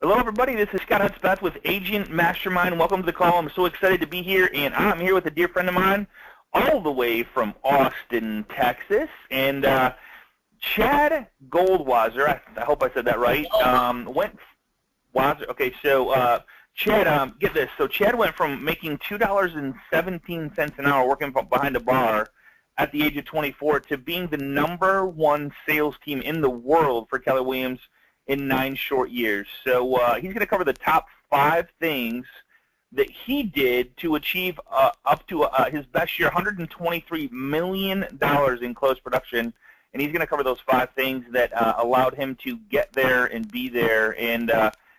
Hello, everybody. This is Scott Hudspeth with Agent Mastermind. Welcome to the call. I'm so excited to be here, and I'm here with a dear friend of mine all the way from Austin, Texas. And Chad Goldwasser, I hope I said that right, Okay, so Chad, get this. So Chad went from making $2.17 an hour working behind a bar at the age of 24 to being the #1 sales team in the world for Keller Williams in 9 short years. So he's going to cover the top 5 things that he did to achieve up to his best year, $123 million in closed production. And he's going to cover those 5 things that allowed him to get there and be there. And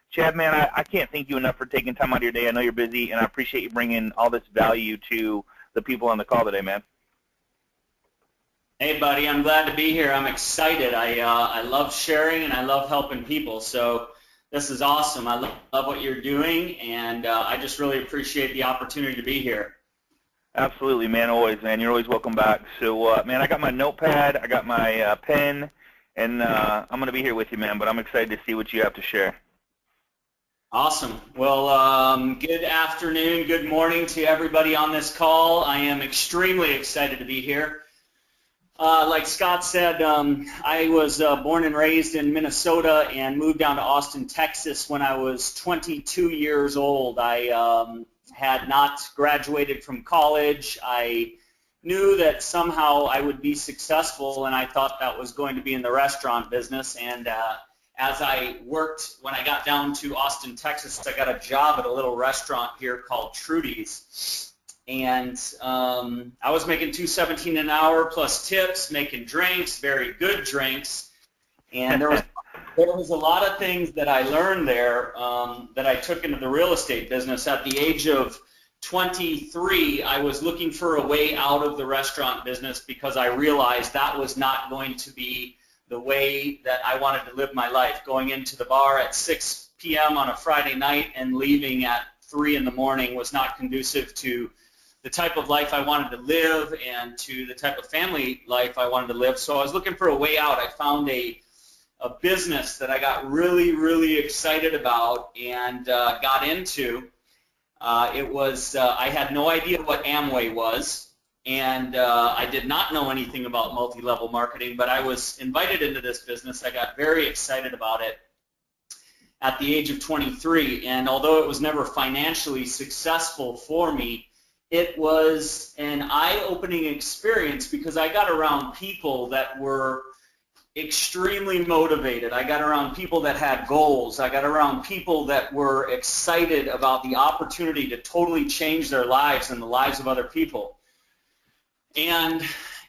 Chad, man, I can't thank you enough for taking time out of your day. I know you're busy, and I appreciate you bringing all this value to the people on the call today, man. Hey, buddy, I'm glad to be here. I'm excited. I love sharing, and I love helping people. So this is awesome. I love what you're doing, and I just really appreciate the opportunity to be here. Absolutely, man. Always, man. You're always welcome back. So, man, I got my notepad, I got my pen, and I'm going to be here with you, man, but I'm excited to see what you have to share. Awesome. Well, good afternoon, good morning to everybody on this call. I am extremely excited to be here. Like Scott said, I was born and raised in Minnesota and moved down to Austin, Texas when I was 22 years old. I had not graduated from college. I knew that somehow I would be successful, and I thought that was going to be in the restaurant business. And as I worked, when I got down to Austin, Texas, I got a job at a little restaurant here called Trudy's. And I was making $2.17 an hour plus tips, making drinks, very good drinks. And there was a lot of things that I learned there that I took into the real estate business. At the age of 23, I was looking for a way out of the restaurant business because I realized that was not going to be the way that I wanted to live my life. Going into the bar at 6 p.m. on a Friday night and leaving at 3 in the morning was not conducive to the type of life I wanted to live and to the type of family life I wanted to live. So I was looking for a way out. I found a business that I got really, really excited about and got into. I had no idea what Amway was, and I did not know anything about multi-level marketing, but I was invited into this business. I got very excited about it at the age of 23, and although it was never financially successful for me, it was an eye-opening experience because I got around people that were extremely motivated. I got around people that had goals. I got around people that were excited about the opportunity to totally change their lives and the lives of other people. And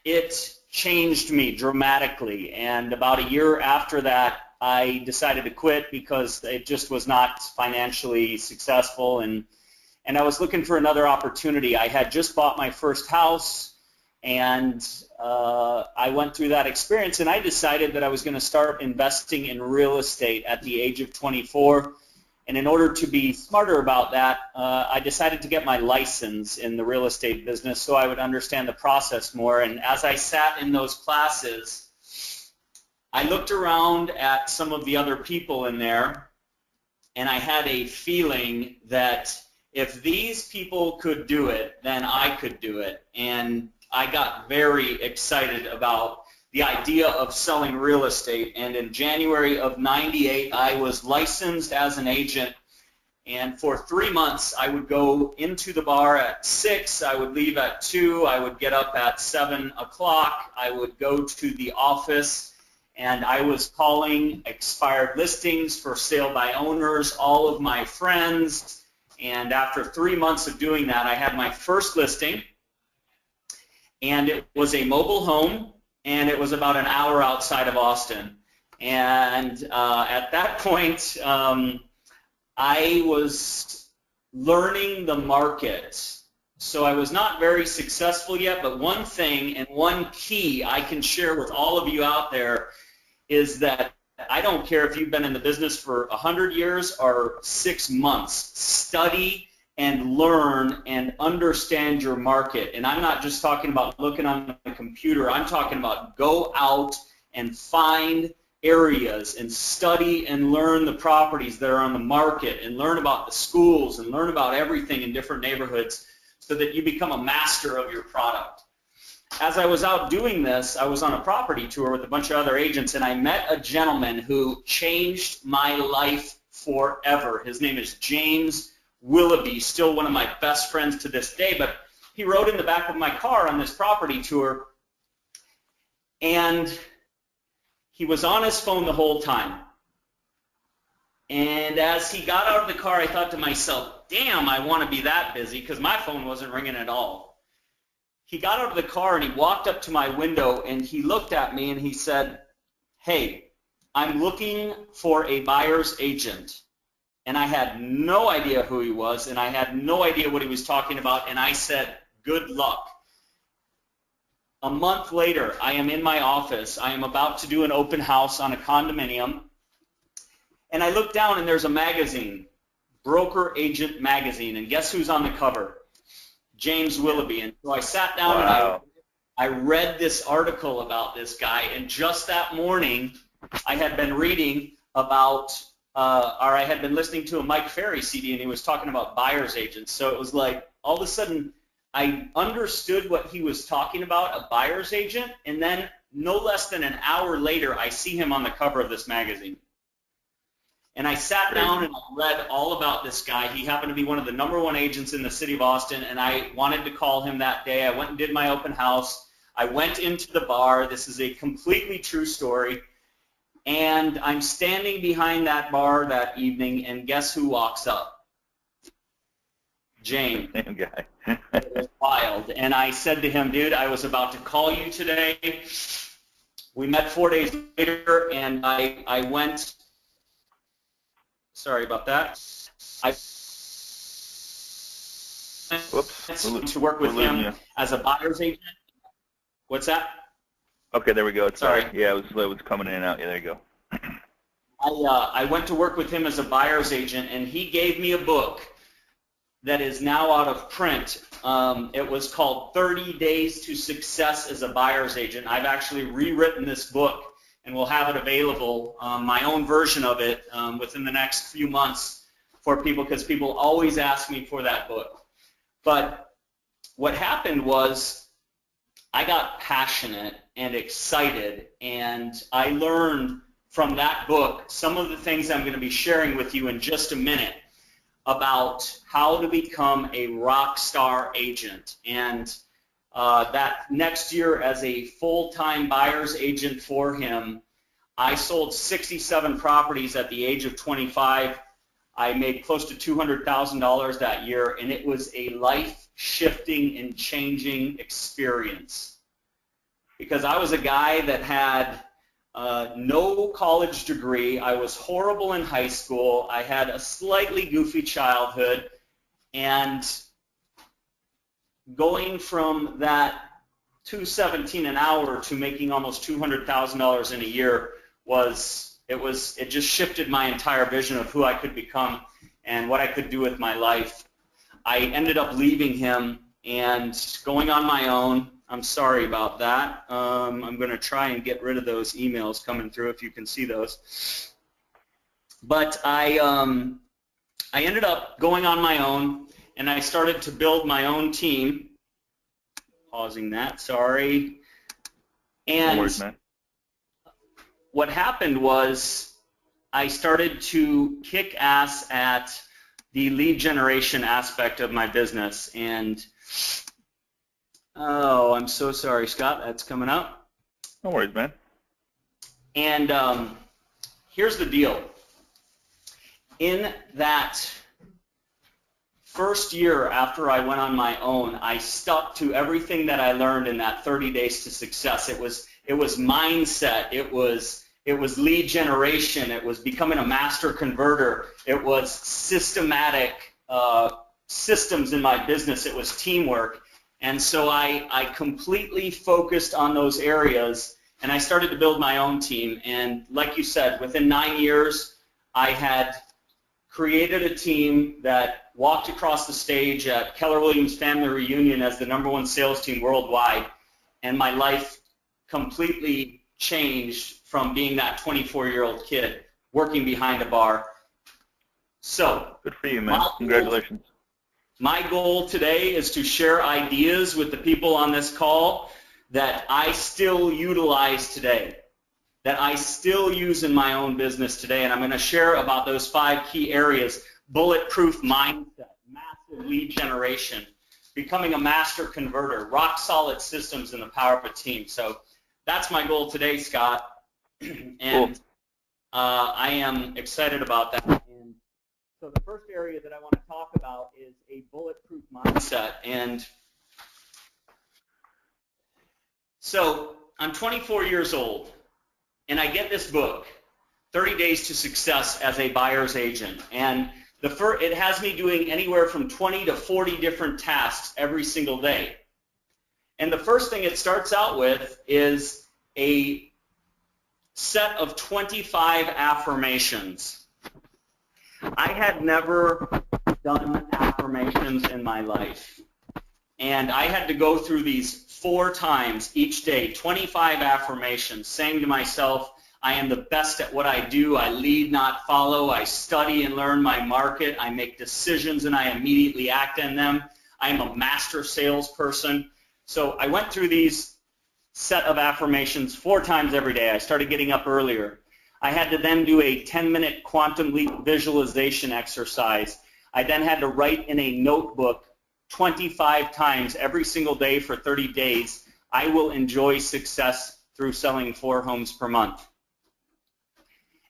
it changed me dramatically. And about a year after that, I decided to quit because it just was not financially successful, and I was looking for another opportunity. I had just bought my first house, and I went through that experience, and I decided that I was going to start investing in real estate at the age of 24. And in order to be smarter about that, I decided to get my license in the real estate business so I would understand the process more. And as I sat in those classes, I looked around at some of the other people in there, and I had a feeling that if these people could do it, then I could do it. And I got very excited about the idea of selling real estate. And in January of '98, I was licensed as an agent. And for 3 months, I would go into the bar at 6, I would leave at 2, I would get up at 7 o'clock, I would go to the office, and I was calling expired listings for sale by owners, all of my friends. And after 3 months of doing that, I had my first listing, and it was a mobile home, and it was about an hour outside of Austin. And at that point, I was learning the market. So I was not very successful yet, but one thing and one key I can share with all of you out there is that I don't care if you've been in the business for 100 years or 6 months. Study and learn and understand your market. And I'm not just talking about looking on the computer. I'm talking about go out and find areas and study and learn the properties that are on the market and learn about the schools and learn about everything in different neighborhoods so that you become a master of your product. As I was out doing this, I was on a property tour with a bunch of other agents, and I met a gentleman who changed my life forever. His name is James Willoughby, still one of my best friends to this day, but he rode in the back of my car on this property tour, and he was on his phone the whole time. And as he got out of the car, I thought to myself, damn, I want to be that busy, because my phone wasn't ringing at all. He got out of the car and he walked up to my window and he looked at me and he said, hey, I'm looking for a buyer's agent. And I had no idea who he was, and I had no idea what he was talking about, and I said, good luck. A month later, I am in my office. I am about to do an open house on a condominium, and I look down and there's a magazine, Broker Agent Magazine, and guess who's on the cover? James Willoughby. And so I sat down and I read this article about this guy, and just that morning I had been reading about, or I had been listening to a Mike Ferry CD, and he was talking about buyer's agents. So it was like all of a sudden I understood what he was talking about, a buyer's agent, and then no less than an hour later I see him on the cover of this magazine. And I sat down and I read all about this guy. He happened to be one of the #1 agents in the city of Austin, and I wanted to call him that day. I went and did my open house. I went into the bar. This is a completely true story. And I'm standing behind that bar that evening, and guess who walks up? James. Same guy. It was wild. And I said to him, dude, I was about to call you today. We met 4 days later, and I went... Sorry about that. I went to work with him as a buyer's agent. What's that? Okay, there we go. Sorry. Yeah, it was coming in and out. Yeah, there you go. I went to work with him as a buyer's agent, and he gave me a book that is now out of print. It was called 30 Days to Success as a Buyer's Agent. I've actually rewritten this book, and we'll have it available, my own version of it, within the next few months for people, because people always ask me for that book. But what happened was I got passionate and excited, and I learned from that book some of the things I'm going to be sharing with you in just a minute about how to become a rock star agent. And that next year, as a full-time buyer's agent for him, I sold 67 properties at the age of 25. I made close to $200,000 that year, and it was a life-shifting and changing experience. Because I was a guy that had no college degree. I was horrible in high school. I had a slightly goofy childhood, and going from that $217 an hour to making almost $200,000 in a year it just shifted my entire vision of who I could become and what I could do with my life. I ended up leaving him and going on my own. I'm sorry about that. I'm going to try and get rid of those emails coming through if you can see those. But I ended up going on my own, and I started to build my own team. Pausing that, sorry. And no worries, man. What happened was I started to kick ass at the lead generation aspect of my business. And, oh, I'm so sorry, Scott, that's coming up. No worries, man. And here's the deal. In that first year after I went on my own, I stuck to everything that I learned in that 30 Days to Success. It was mindset. It was lead generation. It was becoming a master converter. It was systematic systems in my business. It was teamwork. And so I completely focused on those areas, and I started to build my own team. And like you said, within 9 years, I had created a team that walked across the stage at Keller Williams Family Reunion as the #1 sales team worldwide, and my life completely changed from being that 24-year-old kid working behind a bar. So, good for you, man. Congratulations. My goal today is to share ideas with the people on this call that I still utilize today, that I still use in my own business today, and I'm going to share about those 5 key areas: bulletproof mindset, massive lead generation, becoming a master converter, rock solid systems, and the power of a team. So that's my goal today, Scott, and cool. I am excited about that. And so the first area that I want to talk about is a bulletproof mindset. And so I'm 24 years old, and I get this book, 30 Days to Success as a Buyer's Agent. And it has me doing anywhere from 20 to 40 different tasks every single day. And the first thing it starts out with is a set of 25 affirmations. I had never done affirmations in my life. And I had to go through these 4 times each day, 25 affirmations, saying to myself, I am the best at what I do. I lead, not follow. I study and learn my market. I make decisions and I immediately act on them. I am a master salesperson. So I went through these set of affirmations 4 times every day. I started getting up earlier. I had to then do a 10-minute quantum leap visualization exercise. I then had to write in a notebook 25 times every single day for 30 days, I will enjoy success through selling 4 homes per month.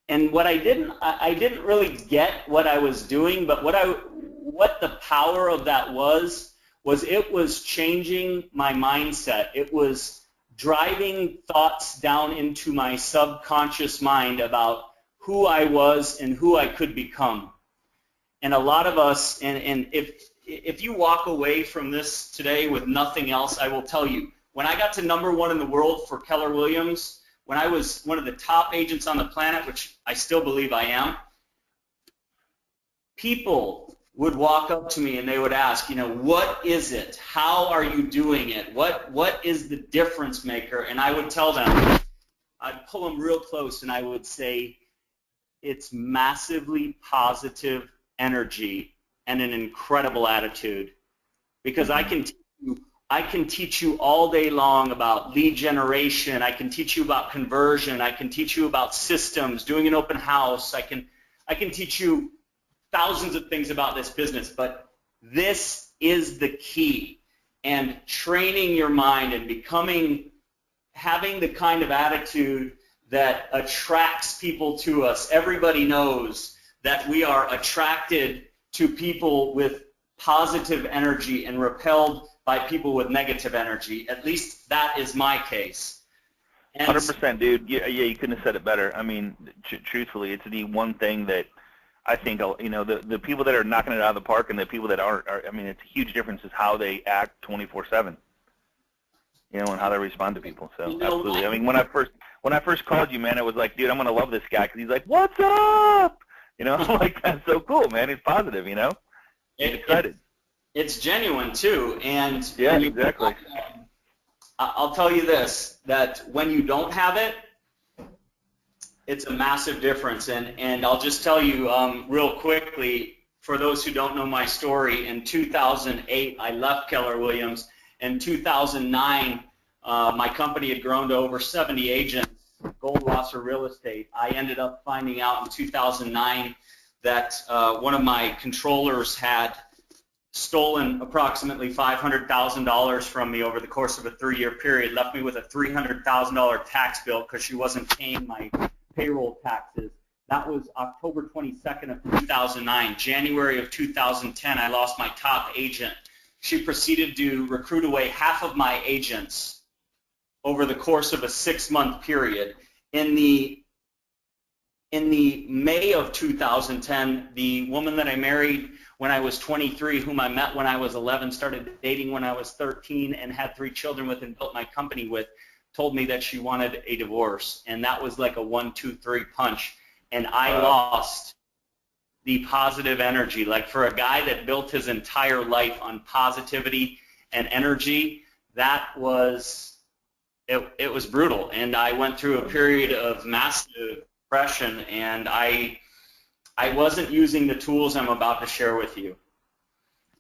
And what I didn't really get what I was doing, but what the power of that was it was changing my mindset. It was driving thoughts down into my subconscious mind about who I was and who I could become. And a lot of us, and if you walk away from this today with nothing else, I will tell you, when I got to #1 in the world for Keller Williams, when I was one of the top agents on the planet, which I still believe I am, people would walk up to me and they would ask, what is it? How are you doing it? What is the difference maker? And I would tell them, I'd pull them real close and I would say, it's massively positive energy and an incredible attitude. Because I can teach you all day long about lead generation. I can teach you about conversion. I can teach you about systems, doing an open house. I can teach you thousands of things about this business, but this is the key. And training your mind and having the kind of attitude that attracts people to us. Everybody knows that we are attracted to people with positive energy and repelled by people with negative energy. At least that is my case. 100%, dude. Yeah, you couldn't have said it better. I mean, truthfully, it's the one thing that I think, the people that are knocking it out of the park and the people that aren't, I mean, it's a huge difference is how they act 24/7, and how they respond to people. So absolutely. I mean, when I first called you, man, I was like, dude, I'm gonna love this guy because he's like, what's up? I'm like, that's so cool, man. He's positive, He's excited. It's genuine too, and yeah, exactly. I'll tell you this: that when you don't have it, it's a massive difference. And I'll just tell you real quickly, for those who don't know my story, in 2008, I left Keller Williams. In 2009, my company had grown to over 70 agents, Goldwasser Real Estate. I ended up finding out in 2009 that one of my controllers had stolen approximately $500,000 from me over the course of a 3-year period, left me with a $300,000 tax bill because she wasn't paying my payroll taxes. That was October 22nd of 2009. January of 2010, I lost my top agent. She proceeded to recruit away half of my agents over the course of a 6-month period. In the May of 2010, the woman that I married when I was 23, whom I met when I was 11, started dating when I was 13, and had 3 children with and built my company with, told me that she wanted a divorce. And that was like a 1, 2, 3 punch. And I lost the positive energy. Like, for a guy that built his entire life on positivity and energy, that was it was brutal, and I went through a period of massive depression, and I wasn't using the tools I'm about to share with you,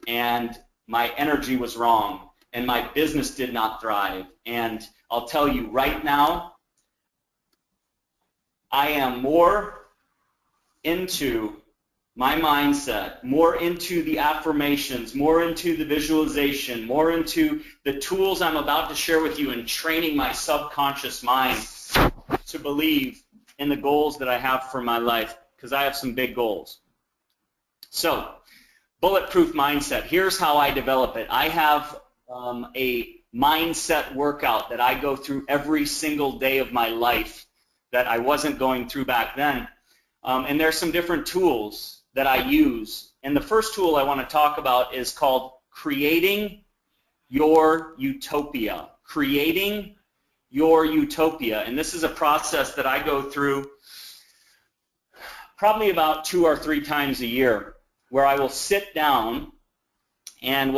and my energy was wrong, and my business did not thrive. And I'll tell you right now, I am more into my mindset, more into the affirmations, more into the visualization, more into the tools I'm about to share with you, and training my subconscious mind to believe in the goals that I have for my life, because I have some big goals. So, bulletproof mindset. Here's how I develop it. I have a mindset workout that I go through every single day of my life that I wasn't going through back then. And there's some different tools that I use. And the first tool I want to talk about is called Creating Your Utopia. Creating Your Utopia. And this is a process that I go through probably about 2 or 3 times a year, where I will sit down, and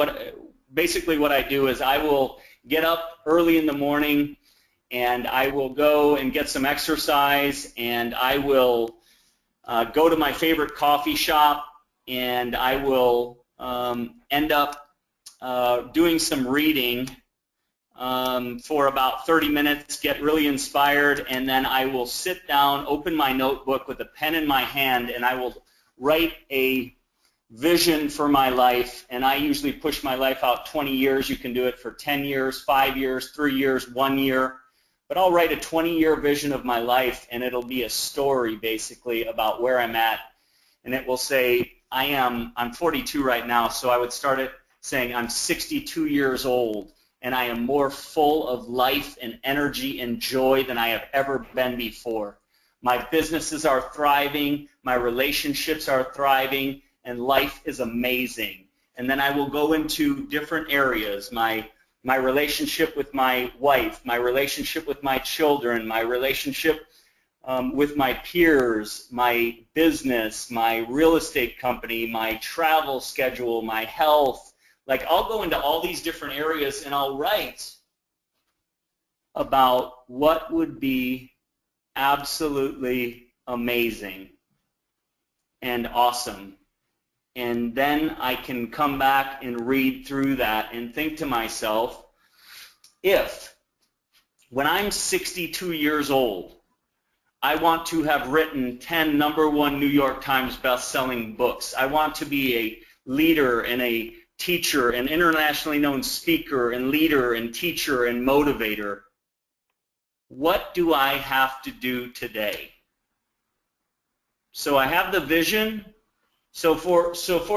basically what I do is I will get up early in the morning, and I will go and get some exercise, and I will go to my favorite coffee shop, and I will end up doing some reading for about 30 minutes, get really inspired, and then I will sit down, open my notebook with a pen in my hand, and I will write a vision for my life. And I usually push my life out 20 years. You can do it for 10 years, 5 years, 3 years, 1 year. But I'll write a 20-year vision of my life, and it'll be a story basically about where I'm at. And it will say, I'm 42 right now, so I would start it saying I'm 62 years old, and I am more full of life and energy and joy than I have ever been before. My businesses are thriving, my relationships are thriving, and life is amazing. And then I will go into different areas, my relationship with my wife, my relationship with my children, my relationship with my peers, my business, my real estate company, my travel schedule, my health. Like, I'll go into all these different areas, and I'll write about what would be absolutely amazing and awesome. And then I can come back and read through that and think to myself, if when I'm 62 years old, I want to have written 10 #1 New York Times best-selling books, I want to be a leader and a teacher, an internationally known speaker and leader and teacher and motivator, what do I have to do today? So I have the vision. So for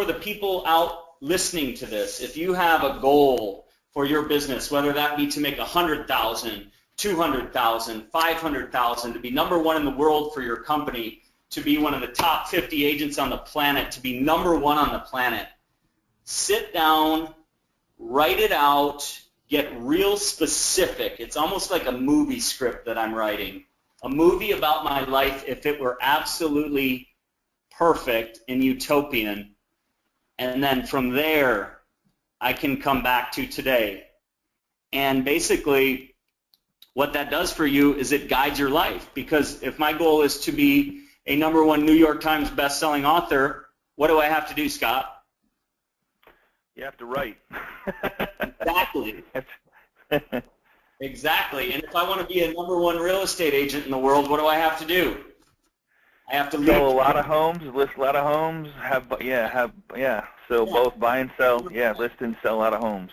the people out listening to this, if you have a goal for your business, whether that be to make $100,000, $200,000, $500,000, to be #1 in the world for your company, to be one of the top 50 agents on the planet, to be #1 on the planet, sit down, write it out, get real specific. It's almost like a movie script that I'm writing, a movie about my life if it were absolutely perfect and utopian. And then from there, I can come back to today. And basically, what that does for you is it guides your life. Because if my goal is to be a #1 New York Times best-selling author, what do I have to do, Scott? You have to write. Exactly. Exactly. And if I want to be a #1 real estate agent in the world, what do I have to do? I have to sell a lot of homes, list a lot of homes, So both buy and sell, list and sell a lot of homes.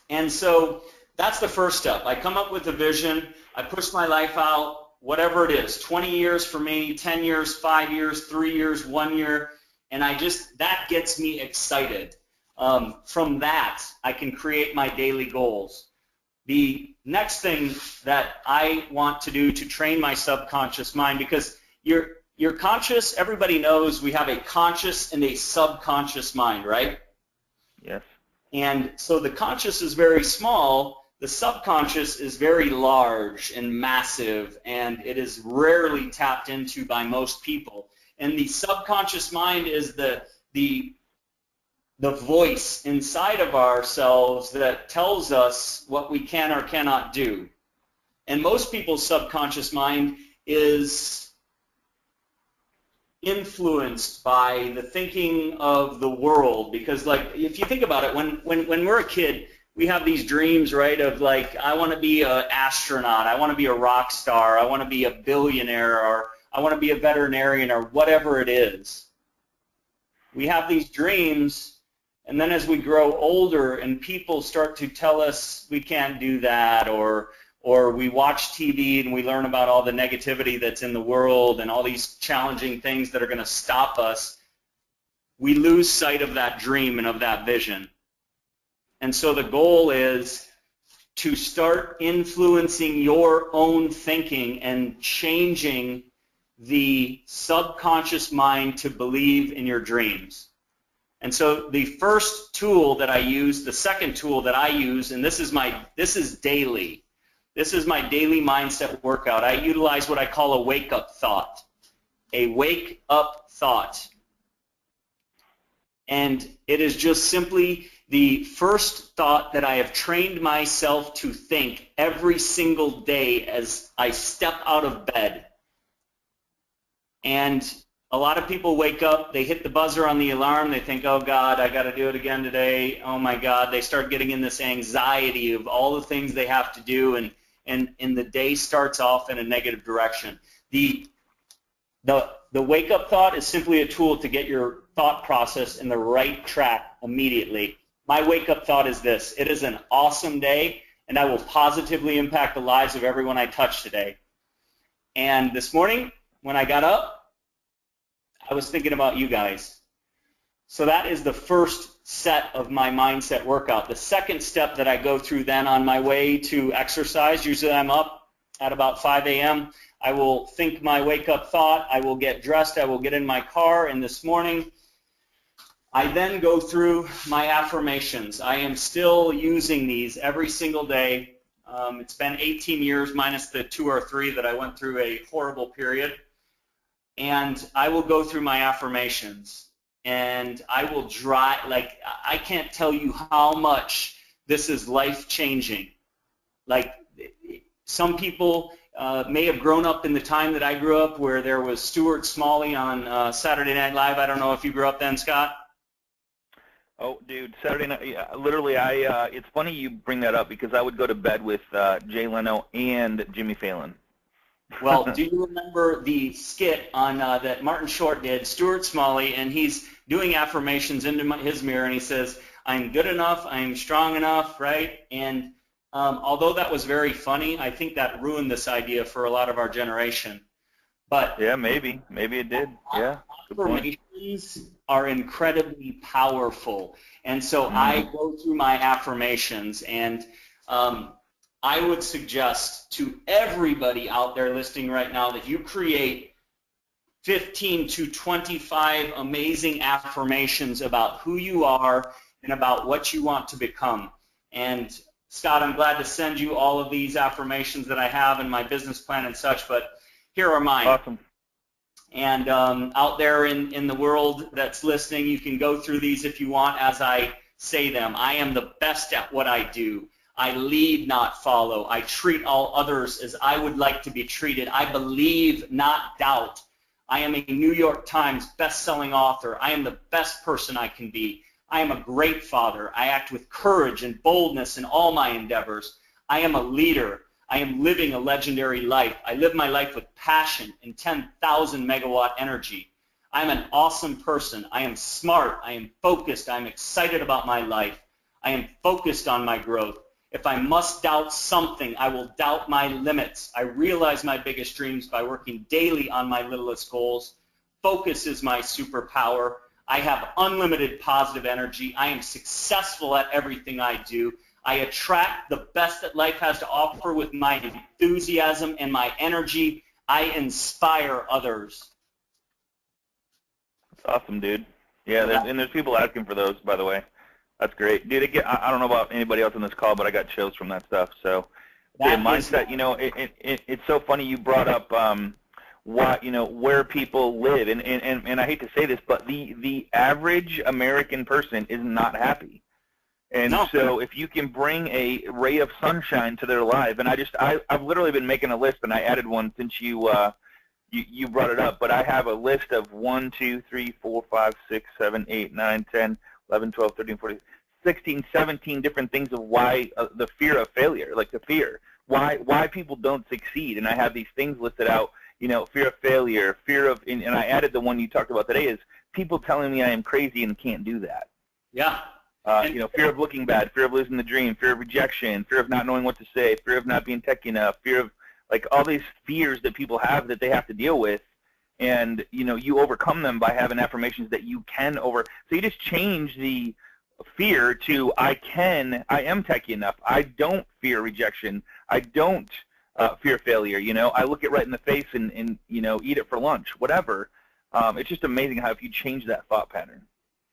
And so that's the first step. I come up with a vision, I push my life out, whatever it is, 20 years for me, 10 years, 5 years, 3 years, 1 year, and that gets me excited. From that, I can create my daily goals. The next thing that I want to do to train my subconscious mind, because your conscious, everybody knows we have a conscious and a subconscious mind, right? Yes. And so the conscious is very small, the subconscious is very large and massive, and it is rarely tapped into by most people. And the subconscious mind is the voice inside of ourselves that tells us what we can or cannot do. And most people's subconscious mind is influenced by the thinking of the world, because like if you think about it, when we're a kid, we have these dreams, right, of like, I want to be an astronaut, I want to be a rock star, I want to be a billionaire, or I want to be a veterinarian, or whatever it is. We have these dreams, and then as we grow older and people start to tell us we can't do that, or we watch TV and we learn about all the negativity that's in the world and all these challenging things that are going to stop us, we lose sight of that dream and of that vision. And so the goal is to start influencing your own thinking and changing the subconscious mind to believe in your dreams. And so the first tool that I use, the second tool that I use, and this is daily. This is my daily mindset workout. I utilize what I call a wake-up thought. A wake-up thought. And it is just simply the first thought that I have trained myself to think every single day as I step out of bed. And a lot of people wake up, they hit the buzzer on the alarm, they think, oh God, I got to do it again today, oh my God. They start getting in this anxiety of all the things they have to do, and the day starts off in a negative direction. The wake-up thought is simply a tool to get your thought process in the right track immediately. My wake-up thought is this: it is an awesome day, and I will positively impact the lives of everyone I touch today. And this morning, when I got up, I was thinking about you guys. So that is the first set of my mindset workout. The second step that I go through then on my way to exercise, usually I'm up at about 5 a.m., I will think my wake-up thought, I will get dressed, I will get in my car, and this morning I then go through my affirmations. I am still using these every single day. It's been 18 years minus the 2 or 3 that I went through a horrible period. And I will go through my affirmations, and I will like, I can't tell you how much this is life-changing. Like, some people may have grown up in the time that I grew up, where there was Stuart Smalley on Saturday Night Live. I don't know if you grew up then, Scott. Oh, dude, Saturday night, yeah, literally, it's funny you bring that up, because I would go to bed with Jay Leno and Jimmy Fallon. Well, do you remember the skit on that Martin Short did, Stuart Smalley, and he's doing affirmations into his mirror, and he says, I'm good enough, I'm strong enough, right? And although that was very funny, I think that ruined this idea for a lot of our generation. But yeah, maybe it did. Yeah. Affirmations are incredibly powerful, and so I go through my affirmations, and I would suggest to everybody out there listening right now that you create 15 to 25 amazing affirmations about who you are and about what you want to become. And Scott, I'm glad to send you all of these affirmations that I have in my business plan and such, but here are mine. Awesome. And out there in the world that's listening, you can go through these if you want as I say them. I am the best at what I do. I lead, not follow. I treat all others as I would like to be treated. I believe, not doubt. I am a New York Times best-selling author. I am the best person I can be. I am a great father. I act with courage and boldness in all my endeavors. I am a leader. I am living a legendary life. I live my life with passion and 10,000 megawatt energy. I am an awesome person. I am smart. I am focused. I am excited about my life. I am focused on my growth. If I must doubt something, I will doubt my limits. I realize my biggest dreams by working daily on my littlest goals. Focus is my superpower. I have unlimited positive energy. I am successful at everything I do. I attract the best that life has to offer with my enthusiasm and my energy. I inspire others. That's awesome, dude. Yeah, there's people asking for those, by the way. That's great. Dude, I don't know about anybody else on this call, but I got chills from that stuff. So, mindset, it's so funny you brought up where people live. And I hate to say this, but the average American person is not happy. And so if you can bring a ray of sunshine to their life, and I've literally been making a list, and I added one since you brought it up, but I have a list of 1, 2, 3, 4, 5, 6, 7, 8, 9, 10, 11, 12, 13, 14, 16, 17 different things of why the fear of failure, like the fear, why people don't succeed. And I have these things listed out, fear of failure, fear of, and I added the one you talked about today is people telling me I am crazy and can't do that. Yeah. Fear of looking bad, fear of losing the dream, fear of rejection, fear of not knowing what to say, fear of not being techy enough, fear of, like, all these fears that people have that they have to deal with. And, you overcome them by having affirmations that you can so you just change the fear to I am techy enough. I don't fear rejection. I don't fear failure. I look it right in the face and eat it for lunch, whatever. It's just amazing how if you change that thought pattern.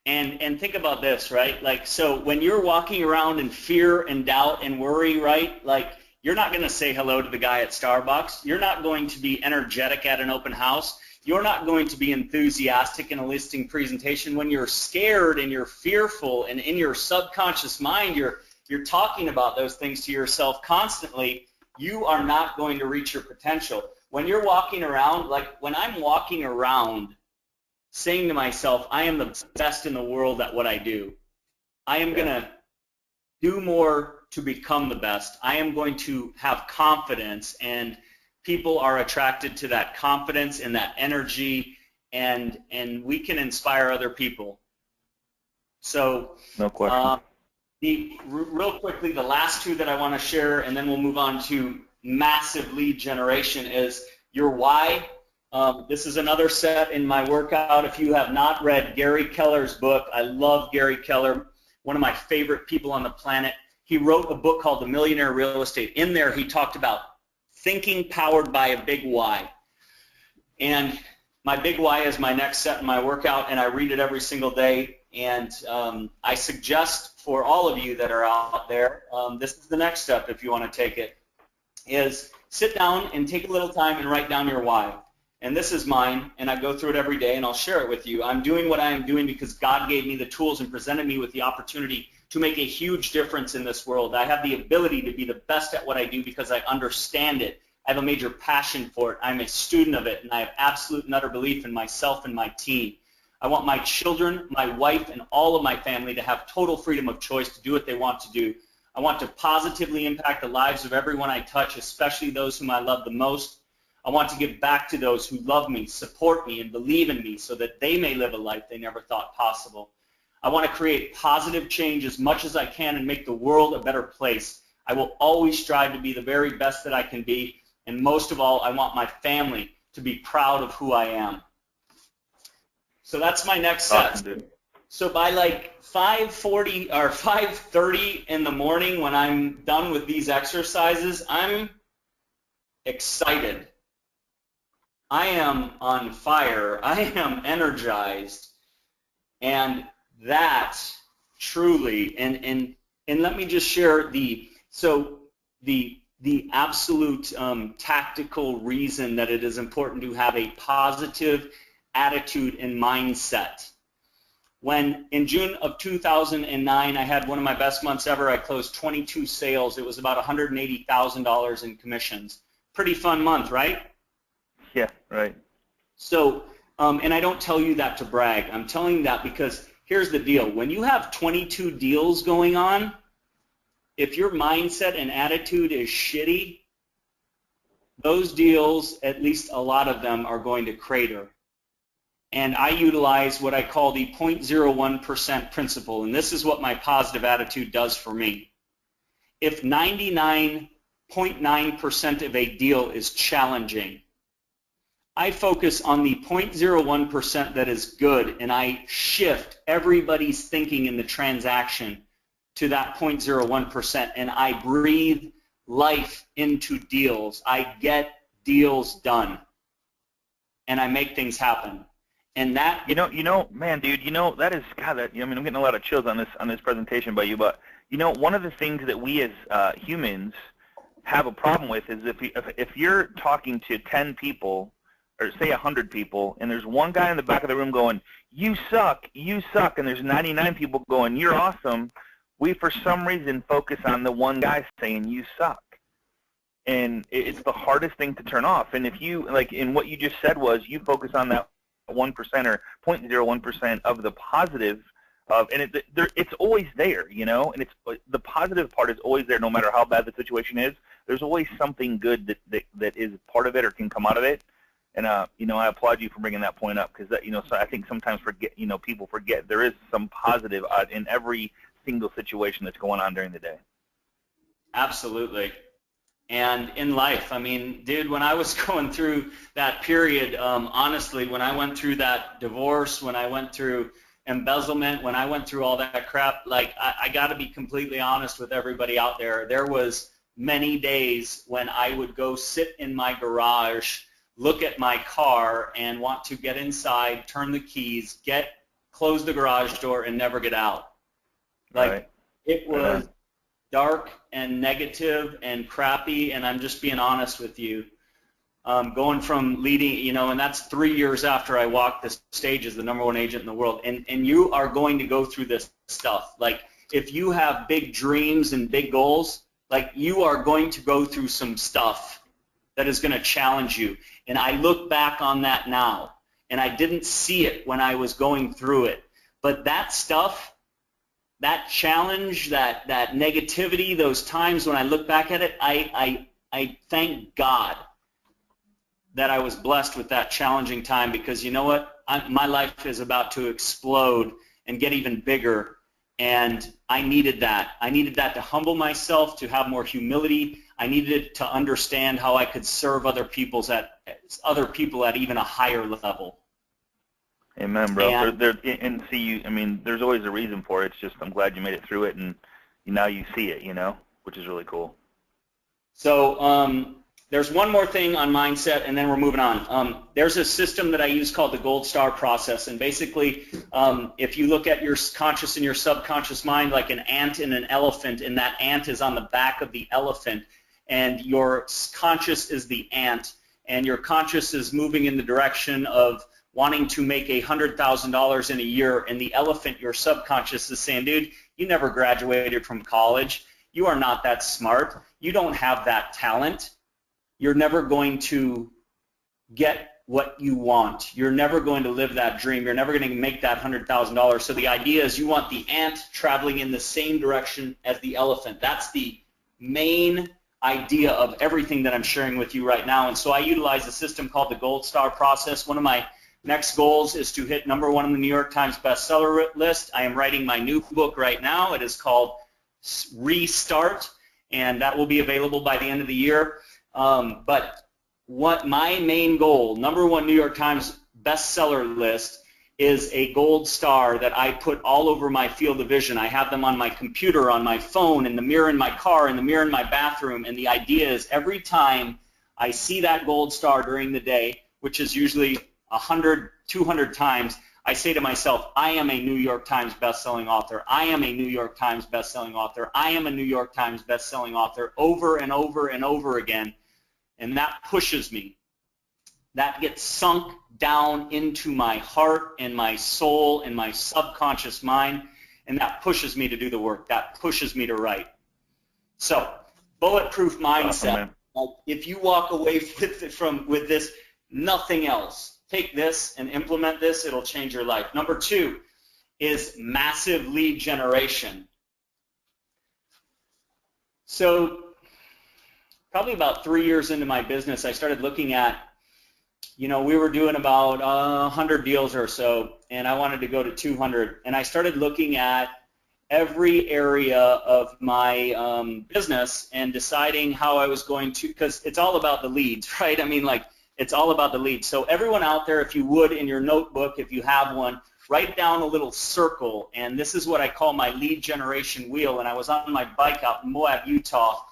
And think about this, right? Like, so when you're walking around in fear and doubt and worry, right? Like, you're not going to say hello to the guy at Starbucks. You're not going to be energetic at an open house. You're not going to be enthusiastic in a listing presentation. When you're scared and you're fearful and in your subconscious mind you're talking about those things to yourself constantly, you are not going to reach your potential. When you're walking around, like when I'm walking around saying to myself, I am the best in the world at what I do. I am going to do more to become the best. I am going to have confidence, and people are attracted to that confidence and that energy, and we can inspire other people. So, no question. Real quickly, the last two that I want to share, and then we'll move on to massive lead generation, is your why. This is another set in my workout. If you have not read Gary Keller's book, I love Gary Keller, one of my favorite people on the planet. He wrote a book called The Millionaire Real Estate. In there, he talked about thinking powered by a big why. And my big why is my next set in my workout, and I read it every single day. And I suggest for all of you that are out there, this is the next step if you want to take it, is sit down and take a little time and write down your why. And this is mine, and I go through it every day, and I'll share it with you. I'm doing what I am doing because God gave me the tools and presented me with the opportunity to make a huge difference in this world. I have the ability to be the best at what I do because I understand it. I have a major passion for it. I'm a student of it, and I have absolute and utter belief in myself and my team. I want my children, my wife, and all of my family to have total freedom of choice to do what they want to do. I want to positively impact the lives of everyone I touch, especially those whom I love the most. I want to give back to those who love me, support me, and believe in me so that they may live a life they never thought possible. I want to create positive change as much as I can and make the world a better place. I will always strive to be the very best that I can be, and most of all, I want my family to be proud of who I am. So that's my next set. So by like 5:40 or 5:30 in the morning when I'm done with these exercises, I'm excited. I am on fire. I am energized. And that truly, and let me just share the absolute tactical reason that it is important to have a positive attitude and mindset. When in June of 2009, I had one of my best months ever. I closed 22 sales. It was about $180,000 in commissions. Pretty fun month, right? Yeah, right. So, and I don't tell you that to brag. I'm telling you that because here's the deal. When you have 22 deals going on, if your mindset and attitude is shitty, those deals, at least a lot of them, are going to crater. And I utilize what I call the 0.01% principle, and this is what my positive attitude does for me. If 99.9% of a deal is challenging, I focus on the 0.01% that is good, and I shift everybody's thinking in the transaction to that 0.01%, and I breathe life into deals. I get deals done, and I make things happen. And that man, dude, that is God. I'm getting a lot of chills on this presentation by you. But one of the things that we as humans have a problem with is if you're talking to 10 people, or say 100 people, and there's one guy in the back of the room going, "You suck, you suck," and there's 99 people going, "You're awesome," we for some reason focus on the one guy saying you suck. And it's the hardest thing to turn off. And if you, like in what you just said was, you focus on that 1% or 0.01% of the positive, and it's always there, you know, and it's the positive part is always there no matter how bad the situation is. There's always something good that is part of it or can come out of it. And, you know, I applaud you for bringing that point up because, you know, so I think sometimes people forget there is some positive in every single situation that's going on during the day. Absolutely. And in life, I mean, dude, when I was going through that period, honestly, when I went through that divorce, when I went through embezzlement, when I went through all that crap, like I got to be completely honest with everybody out there. There was many days when I would go sit in my garage, look at my car, and want to get inside, turn the keys, close the garage door, and never get out. Like right. It was dark and negative and crappy, and I'm just being honest with you. Going from leading, you know, and that's 3 years after I walked the stage as the #1 agent in the world, and you are going to go through this stuff. Like, if you have big dreams and big goals, like, you are going to go through some stuff that is going to challenge you. And I look back on that now, and I didn't see it when I was going through it. But that stuff, that challenge, that negativity, those times when I look back at it, I thank God that I was blessed with that challenging time, because you know what? My life is about to explode and get even bigger, and I needed that. I needed that to humble myself, to have more humility. I needed it to understand how I could serve other people at even a higher level. Amen, bro. And see, you. I mean, there's always a reason for it. It's just I'm glad you made it through it, and now you see it, you know, which is really cool. So there's one more thing on mindset, and then we're moving on. There's a system that I use called the Gold Star process, and basically, if you look at your conscious and your subconscious mind like an ant and an elephant, and that ant is on the back of the elephant, and your conscious is the ant, and your conscious is moving in the direction of wanting to make $100,000 in a year, and the elephant, your subconscious, is saying, dude, you never graduated from college. You are not that smart. You don't have that talent. You're never going to get what you want. You're never going to live that dream. You're never going to make that $100,000. So the idea is you want the ant traveling in the same direction as the elephant. That's the main idea of everything that I'm sharing with you right now. And so I utilize a system called the Gold Star process. One of my next goals is to hit #1 on the New York Times bestseller list. I am writing my new book right now. It is called Restart, and that will be available by the end of the year. But what my main goal, #1 New York Times bestseller list, is a gold star that I put all over my field of vision. I have them on my computer, on my phone, in the mirror in my car, in the mirror in my bathroom, and the idea is every time I see that gold star during the day, which is usually 100, 200 times, I say to myself, I am a New York Times bestselling author. I am a New York Times bestselling author. I am a New York Times bestselling author, over and over and over again. And that pushes me. That gets sunk down into my heart and my soul and my subconscious mind, and that pushes me to do the work. That pushes me to write. So, bulletproof mindset. Awesome, if you walk away with this, nothing else. Take this and implement this, it'll change your life. #2 is massive lead generation. So probably about 3 years into my business, I started looking at, you know, we were doing about 100 deals or so, and I wanted to go to 200. And I started looking at every area of my business and deciding how I was going to, because it's all about the leads, right? I mean, like, it's all about the leads. So everyone out there, if you would, in your notebook, if you have one, write down a little circle, and this is what I call my lead generation wheel. And I was on my bike out in Moab, Utah,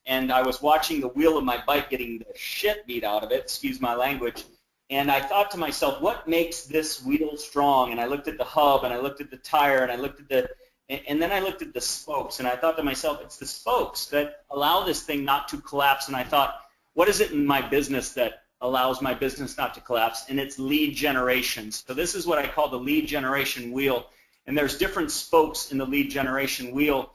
and I was watching the wheel of my bike getting the shit beat out of it, excuse my language, and I thought to myself, what makes this wheel strong? And I looked at the hub, and I looked at the tire, and I looked at and then I looked at the spokes, and I thought to myself, it's the spokes that allow this thing not to collapse. And I thought, what is it in my business that allows my business not to collapse? And it's lead generation. So this is what I call the lead generation wheel. And there's different spokes in the lead generation wheel.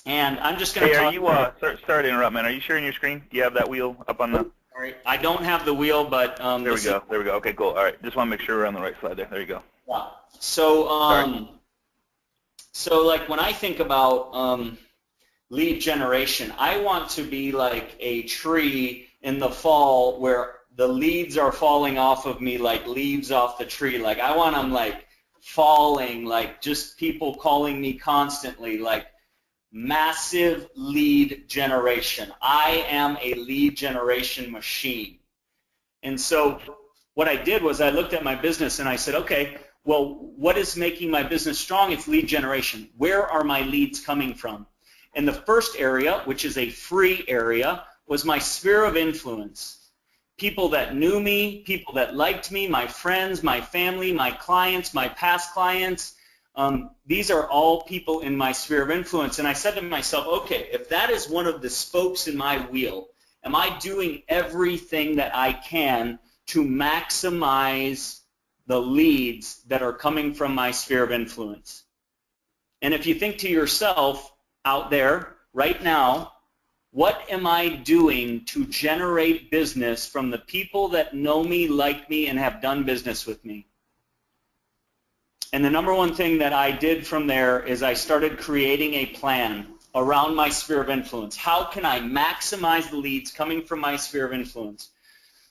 And I'm just going to talk. Hey, are you, sorry to interrupt, man. Are you sharing your screen? Do you have that wheel up on the? All right. I don't have the wheel, but there we go. There we go. Okay, cool. All right. Just want to make sure we're on the right slide there. There you go. Yeah. So, so like when I think about lead generation, I want to be like a tree in the fall where the leads are falling off of me like leaves off the tree. Like I want them like falling, like just people calling me constantly, like massive lead generation. I am a lead generation machine. And so what I did was I looked at my business and I said, okay, well, what is making my business strong? It's lead generation. Where are my leads coming from? And the first area, which is a free area, was my sphere of influence. People that knew me, people that liked me, my friends, my family, my clients, my past clients. These are all people in my sphere of influence. And I said to myself, okay, if that is one of the spokes in my wheel, am I doing everything that I can to maximize the leads that are coming from my sphere of influence? And if you think to yourself out there right now, what am I doing to generate business from the people that know me, like me, and have done business with me? And the number one thing that I did from there is I started creating a plan around my sphere of influence. How can I maximize the leads coming from my sphere of influence?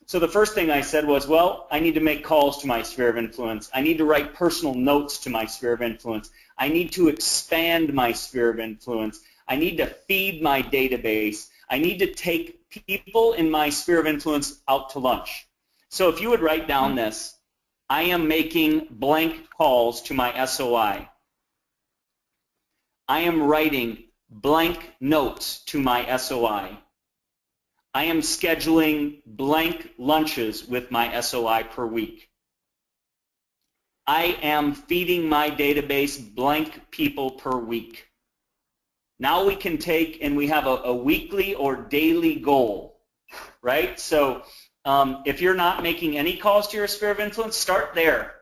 So the first thing I said was, well, I need to make calls to my sphere of influence. I need to write personal notes to my sphere of influence. I need to expand my sphere of influence. I need to feed my database. I need to take people in my sphere of influence out to lunch. So if you would write down this, I am making blank calls to my SOI. I am writing blank notes to my SOI. I am scheduling blank lunches with my SOI per week. I am feeding my database blank people per week. Now we can take and we have a weekly or daily goal, right? So if you're not making any calls to your sphere of influence, start there.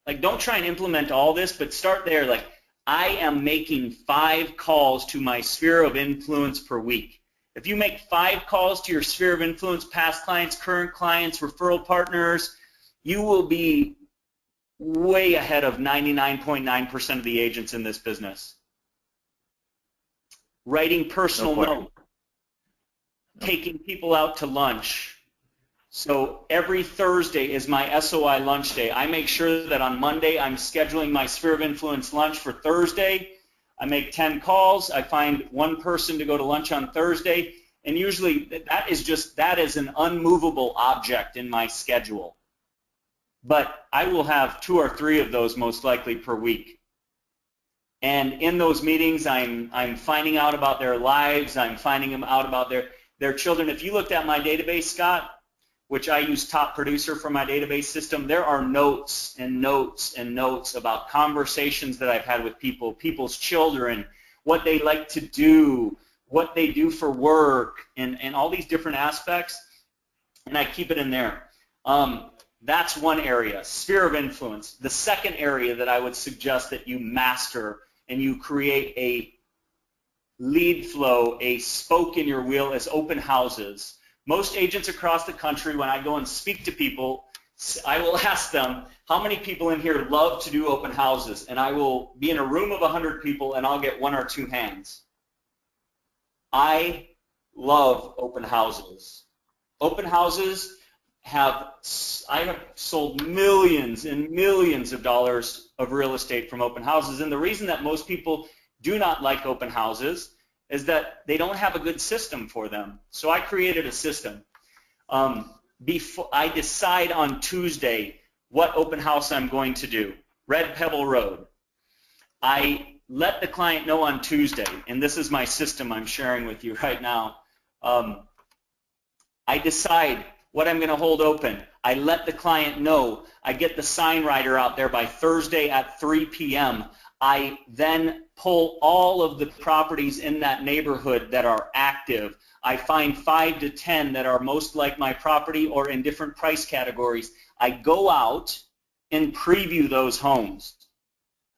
Like don't try and implement all this, but start there. Like I am making 5 calls to my sphere of influence per week. If you make 5 calls to your sphere of influence, past clients, current clients, referral partners, you will be way ahead of 99.9% of the agents in this business. Writing personal notes, taking people out to lunch. So every Thursday is my SOI lunch day. I make sure that on Monday I'm scheduling my sphere of influence lunch for Thursday. I make 10 calls. I find one person to go to lunch on Thursday. And usually that is an unmovable object in my schedule. But I will have 2 or 3 of those most likely per week. And in those meetings, I'm finding out about their lives. I'm finding out about their children. If you looked at my database, Scott, which I use Top Producer for my database system, there are notes and notes and notes about conversations that I've had with people, people's children, what they like to do, what they do for work, and all these different aspects, and I keep it in there. That's one area, sphere of influence. The second area that I would suggest that you master and you create a lead flow, a spoke in your wheel, is open houses. Most agents across the country, when I go and speak to people, I will ask them, how many people in here love to do open houses? And I will be in a room of 100 people and I'll get 1 or 2 hands. I love open houses. Open houses I have sold millions and millions of dollars of real estate from open houses. And the reason that most people do not like open houses is that they don't have a good system for them. So I created a system. Before I decide on Tuesday what open house I'm going to do, Red Pebble Road. I let the client know on Tuesday, and this is my system I'm sharing with you right now. I decide what I'm going to hold open. I let the client know. I get the sign writer out there by Thursday at 3 p.m. I then pull all of the properties in that neighborhood that are active. I find 5 to 10 that are most like my property or in different price categories. I go out and preview those homes.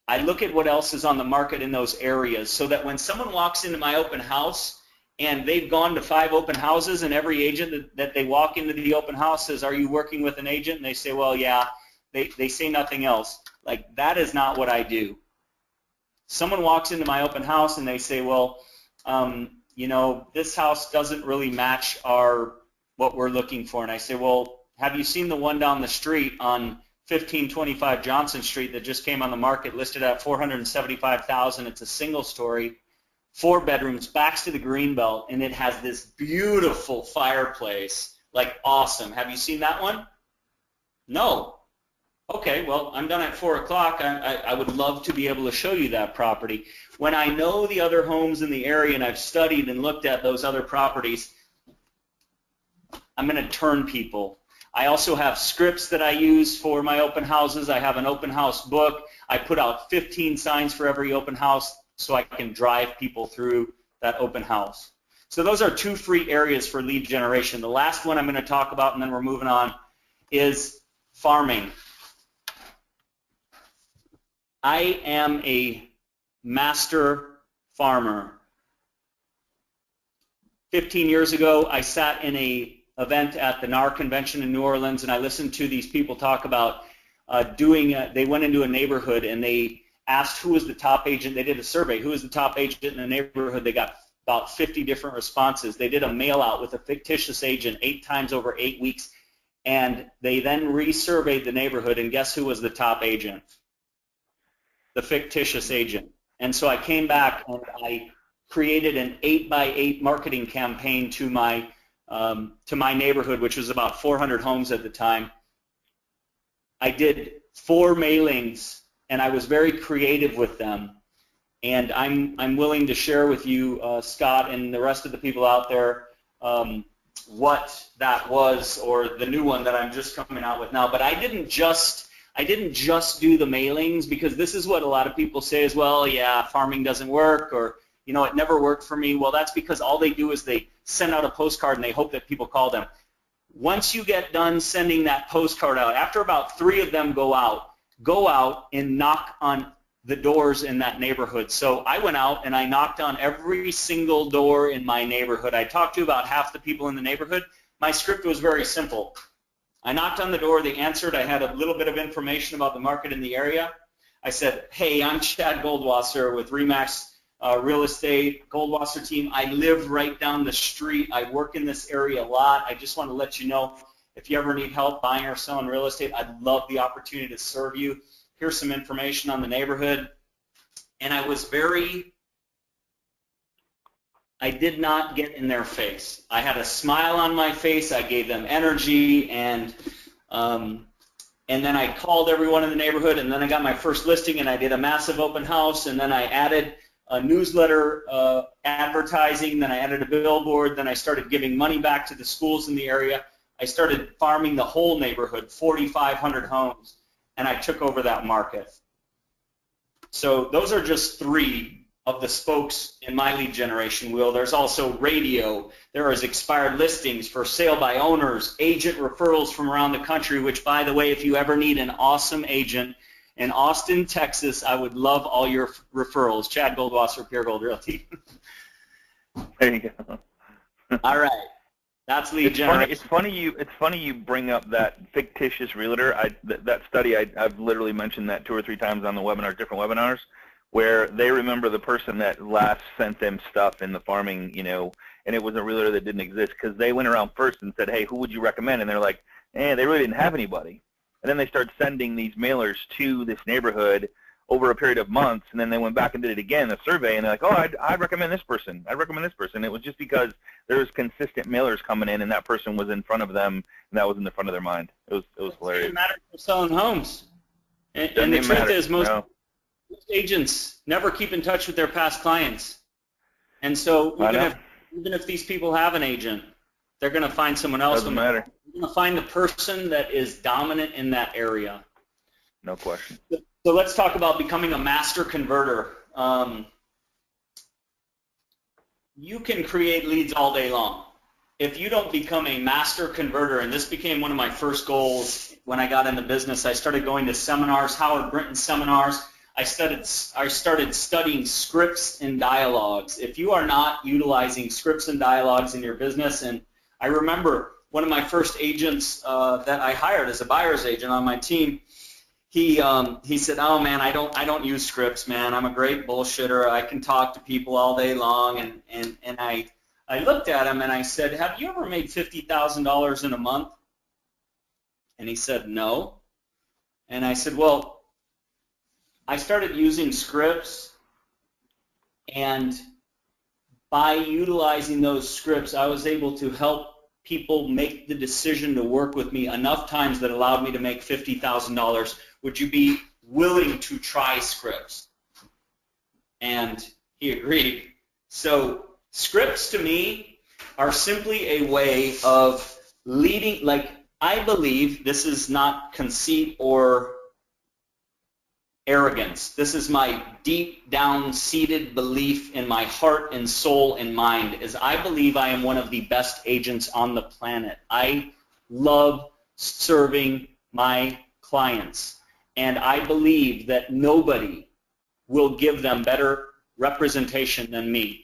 I look at what else is on the market in those areas so that when someone walks into my open house and they've gone to 5 open houses and every agent that they walk into the open house says, are you working with an agent? And they say, well, yeah. They say nothing else. Like, that is not what I do. Someone walks into my open house and they say, well, you know, this house doesn't really match what we're looking for. And I say, well, have you seen the one down the street on 1525 Johnson Street that just came on the market, listed at $475,000? It's a single story, 4 bedrooms, backs to the greenbelt, and it has this beautiful fireplace, like awesome. Have you seen that one? No. Okay, well, I'm done at 4 o'clock. I would love to be able to show you that property. When I know the other homes in the area and I've studied and looked at those other properties, I'm going to turn people. I also have scripts that I use for my open houses. I have an open house book. I put out 15 signs for every open house so I can drive people through that open house. So those are 2 free areas for lead generation. The last one I'm going to talk about, and then we're moving on, is farming. I am a master farmer. 15 years ago, I sat in an event at the NAR convention in New Orleans, and I listened to these people talk about they went into a neighborhood and they asked who was the top agent. They did a survey, who was the top agent in the neighborhood. They got about 50 different responses. They did a mail out with a fictitious agent 8 times over 8 weeks, and they then resurveyed the neighborhood, and guess who was the top agent? The fictitious agent. And so I came back and I created an 8x8 marketing campaign to my neighborhood, which was about 400 homes at the time. I did 4 mailings, and I was very creative with them. And I'm willing to share with you, Scott, and the rest of the people out there, what that was, or the new one that I'm just coming out with now. But I didn't just do the mailings, because this is what a lot of people say as well, yeah, farming doesn't work, or, you know, it never worked for me. Well, that's because all they do is they send out a postcard and they hope that people call them. Once you get done sending that postcard out, after about 3 of them go out and knock on the doors in that neighborhood. So I went out and I knocked on every single door in my neighborhood. I talked to about half the people in the neighborhood. My script was very simple. I knocked on the door, they answered, I had a little bit of information about the market in the area. I said, hey, I'm Chad Goldwasser with RE/MAX Real Estate, Goldwasser team. I live right down the street. I work in this area a lot. I just want to let you know, if you ever need help buying or selling real estate, I'd love the opportunity to serve you. Here's some information on the neighborhood. And I did not get in their face. I had a smile on my face. I gave them energy, and then I called everyone in the neighborhood, and then I got my first listing, and I did a massive open house, and then I added a newsletter advertising, then I added a billboard, then I started giving money back to the schools in the area. I started farming the whole neighborhood, 4,500 homes, and I took over that market. So those are just 3 of the spokes in my lead generation wheel. There's also radio. There is expired listings, for sale by owners, agent referrals from around the country, which, by the way, if you ever need an awesome agent in Austin, Texas, I would love all your referrals. Chad Goldwasser, Pure Gold Realty. There you go. All right. That's lead generation. It's funny you bring up that fictitious realtor. That study, I've literally mentioned that 2 or 3 times on the webinars, different webinars, where they remember the person that last sent them stuff in the farming, you know, and it was a realtor that didn't exist, because they went around first and said, hey, who would you recommend? And they're like, they really didn't have anybody. And then they started sending these mailers to this neighborhood over a period of months, and then they went back and did it again, a survey, and they're like, oh, I'd recommend this person. I'd recommend this person. It was just because there was consistent mailers coming in, and that person was in front of them, and that was in the front of their mind. It was hilarious. It doesn't matter for selling homes. And the truth is, most agents never keep in touch with their past clients. And so even if these people have an agent, they're going to find someone else. Doesn't matter. They're going to find the person that is dominant in that area. No question. So let's talk about becoming a master converter. You can create leads all day long. If you don't become a master converter, and this became one of my first goals when I got into business, I started going to seminars, Howard Brinton seminars. I started studying scripts and dialogues. If you are not utilizing scripts and dialogues in your business, and I remember one of my first agents that I hired as a buyer's agent on my team, he said, "Oh man, I don't use scripts, man. I'm a great bullshitter. I can talk to people all day long." And I looked at him and I said, "Have you ever made $50,000 in a month?" And he said, "No." And I said, "Well, I started using scripts, and by utilizing those scripts, I was able to help people make the decision to work with me enough times that allowed me to make $50,000. Would you be willing to try scripts?" And he agreed. So scripts to me are simply a way of leading, like I believe, this is not conceit or arrogance. This is my deep down seated belief in my heart and soul and mind, is I believe I am one of the best agents on the planet. I love serving my clients, and I believe that nobody will give them better representation than me.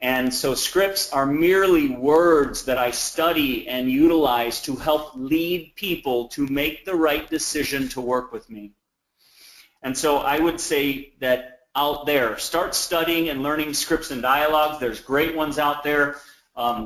And so scripts are merely words that I study and utilize to help lead people to make the right decision to work with me. And so I would say that out there, start studying and learning scripts and dialogues. There's great ones out there.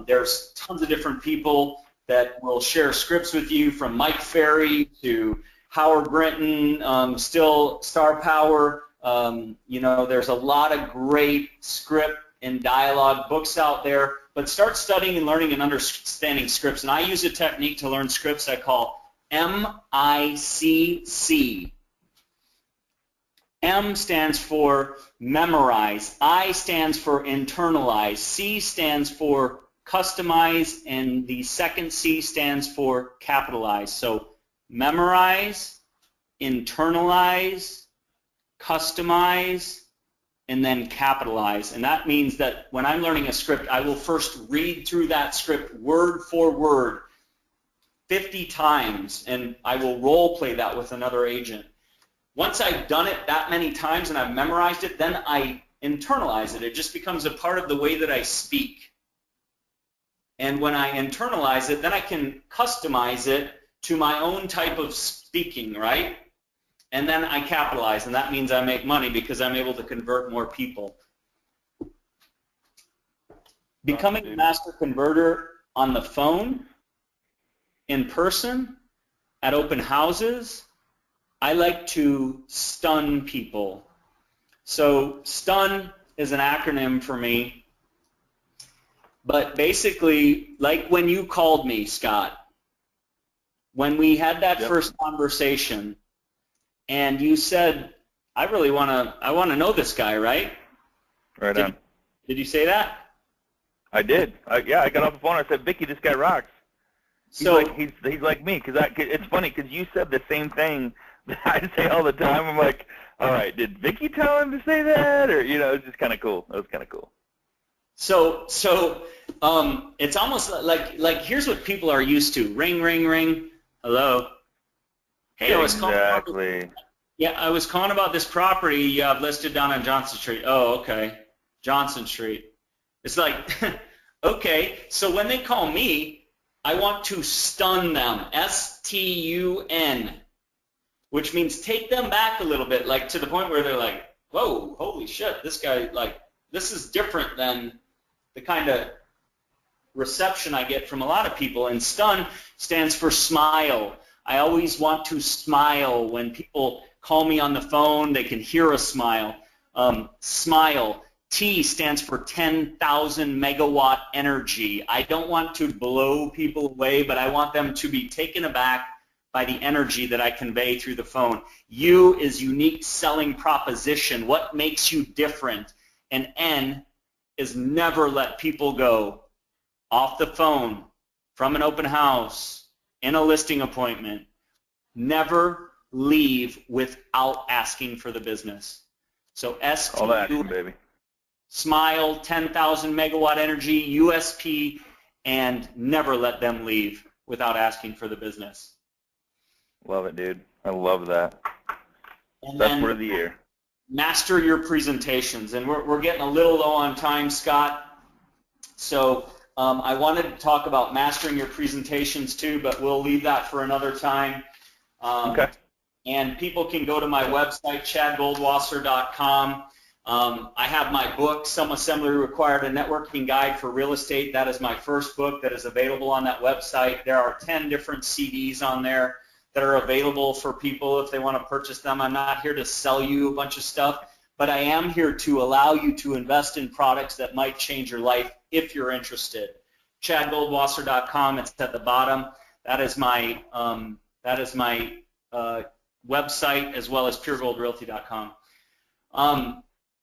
There's tons of different people that will share scripts with you, from Mike Ferry to Howard Brinton, still Star Power. There's a lot of great script and dialogue books out there. But start studying and learning and understanding scripts. And I use a technique to learn scripts I call MICC. M stands for memorize, I stands for internalize, C stands for customize, and the second C stands for capitalize. So memorize, internalize, customize, and then capitalize. And that means that when I'm learning a script, I will first read through that script word for word 50 times, and I will role play that with another agent. Once I've done it that many times and I've memorized it, then I internalize it. It just becomes a part of the way that I speak. And when I internalize it, then I can customize it to my own type of speaking, right? And then I capitalize, and that means I make money because I'm able to convert more people. Becoming a master converter on the phone, in person, at open houses, I like to stun people. So stun is an acronym for me, but basically, like when you called me, Scott, when we had that first conversation, and you said, I want to know this guy, right? Right on. Did you say that? I did. I got off the phone. I said, Vicky, this guy rocks. He's like me, because it's funny because you said the same thing that I say all the time. I'm like, all right, did Vicky tell him to say that, or it's just kind of cool. It was kind of cool. So it's almost like here's what people are used to: ring, ring, ring. Hello. Hey, I was calling about this property you have listed down on Johnson Street. Oh, okay, Johnson Street. It's like, okay. So when they call me, I want to stun them. S-T-U-N. Which means take them back a little bit, like to the point where they're like, whoa, holy shit, this guy, this is different than the kind of reception I get from a lot of people. And stun stands for smile. I always want to smile. When people call me on the phone, they can hear a smile. Smile. T stands for 10,000 megawatt energy. I don't want to blow people away, but I want them to be taken aback by the energy that I convey through the phone. U is unique selling proposition. What makes you different? And N is never let people go. Off the phone, from an open house, in a listing appointment. Never leave without asking for the business. So STU, all that action, baby. Smile, 10,000 megawatt energy, USP, and never let them leave without asking for the business. Love it, dude. I love that. And Best word of the year. master your presentations. And we're getting a little low on time, Scott. So I wanted to talk about mastering your presentations too, but we'll leave that for another time. Okay. And people can go to my website, chadgoldwasser.com. I have my book, Some Assembly Required, a Networking Guide for Real Estate. That is my first book that is available on that website. There are 10 different CDs on there that are available for people if they want to purchase them. I'm not here to sell you a bunch of stuff, but I am here to allow you to invest in products that might change your life if you're interested. chadgoldwasser.com, it's at the bottom. That is my website, as well as puregoldrealty.com.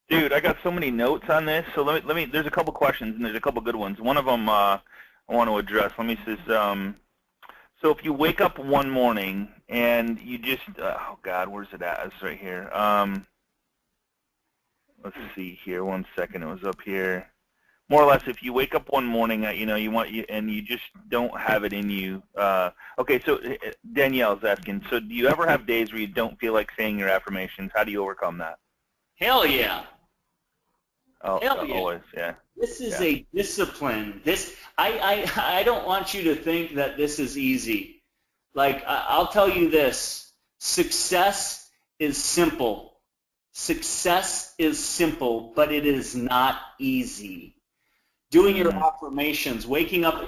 Dude, I got so many notes on this. So let me. There's a couple questions, and there's a couple good ones. One of them I want to address. Let me just. So if you wake up one morning and you just, oh God, where's it at? It's right here. Let's see here. 1 second. It was up here. More or less, if you wake up one morning, and you just don't have it in you. Okay, so Danielle's asking. So do you ever have days where you don't feel like saying your affirmations? How do you overcome that? Hell yeah. Oh, Hell yeah. Always, yeah. This is a discipline. I don't want you to think that this is easy. Like, I'll tell you this. Success is simple. Success is simple, but it is not easy. Doing your affirmations, waking up.